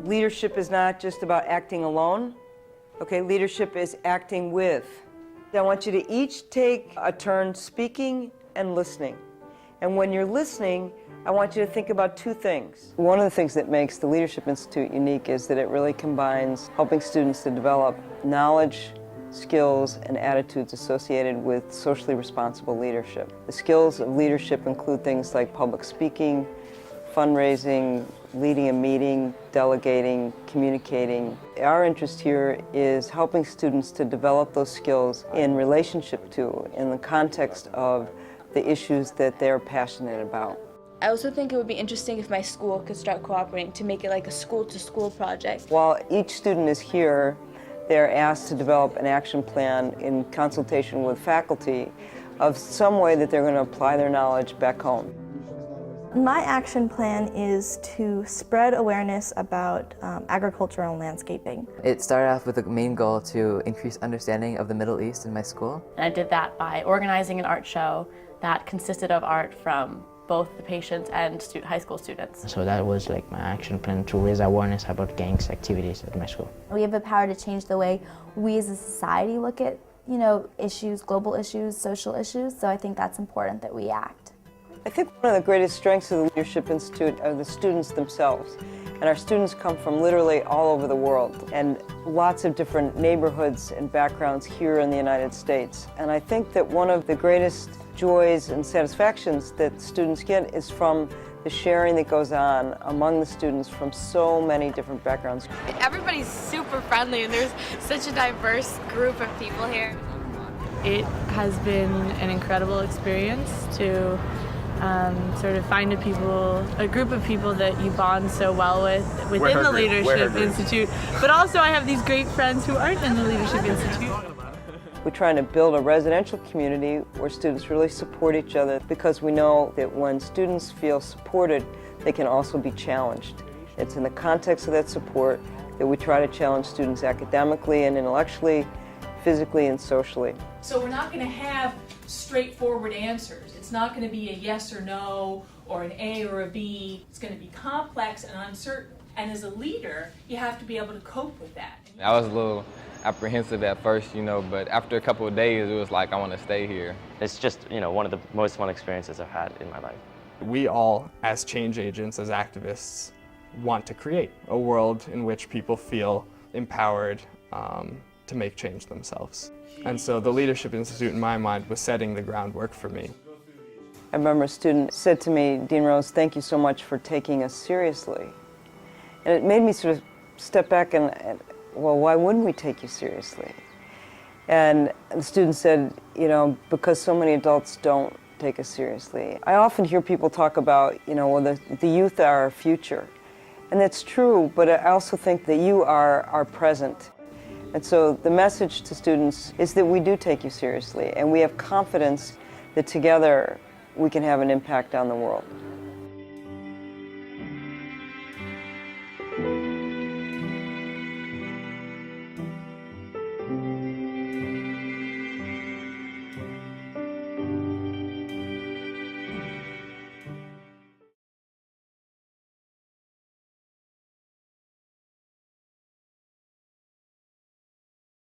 Leadership is not just about acting alone. Okay, leadership is acting with. I want you to each take a turn speaking and listening. And when you're listening, I want you to think about two things. One of the things that makes the Leadership Institute unique is that it really combines helping students to develop knowledge, skills, and attitudes associated with socially responsible leadership. The skills of leadership include things like public speaking, fundraising, leading a meeting, delegating, communicating. Our interest here is helping students to develop those skills in relationship to, in the context of the issues that they're passionate about. I also think it would be interesting if my school could start cooperating to make it like a school-to-school project. While each student is here, they're asked to develop an action plan in consultation with faculty of some way that they're going to apply their knowledge back home. My action plan is to spread awareness about agriculture and landscaping. It started off with a main goal to increase understanding of the Middle East in my school. And I did that by organizing an art show that consisted of art from both the patients and high school students. So that was like my action plan to raise awareness about gangs activities at my school. We have the power to change the way we as a society look at, issues, global issues, social issues, so I think that's important that we act. I think one of the greatest strengths of the Leadership Institute are the students themselves. And our students come from literally all over the world and lots of different neighborhoods and backgrounds here in the United States. And I think that one of the greatest joys and satisfactions that students get is from the sharing that goes on among the students from so many different backgrounds. Everybody's super friendly and there's such a diverse group of people here. It has been an incredible experience to sort of find a group of people that you bond so well with within the Leadership Institute. But also I have these great friends who aren't in the Leadership Institute. We're trying to build a residential community where students really support each other because we know that when students feel supported, they can also be challenged. It's in the context of that support that we try to challenge students academically and intellectually, physically and socially. So we're not going to have straightforward answers. It's not going to be a yes or no, or an A or a B. It's going to be complex and uncertain. And as a leader, you have to be able to cope with that. I was a little apprehensive at first, but after a couple of days, it was like, I want to stay here. It's just, one of the most fun experiences I've had in my life. We all, as change agents, as activists, want to create a world in which people feel empowered to make change themselves. And so the Leadership Institute, in my mind, was setting the groundwork for me. I remember a student said to me, Dean Rose, thank you so much for taking us seriously. And it made me sort of step back and well, why wouldn't we take you seriously? And the student said, because so many adults don't take us seriously. I often hear people talk about, well, the youth are our future. And that's true, but I also think that you are our present. And so the message to students is that we do take you seriously, and we have confidence that together we can have an impact on the world.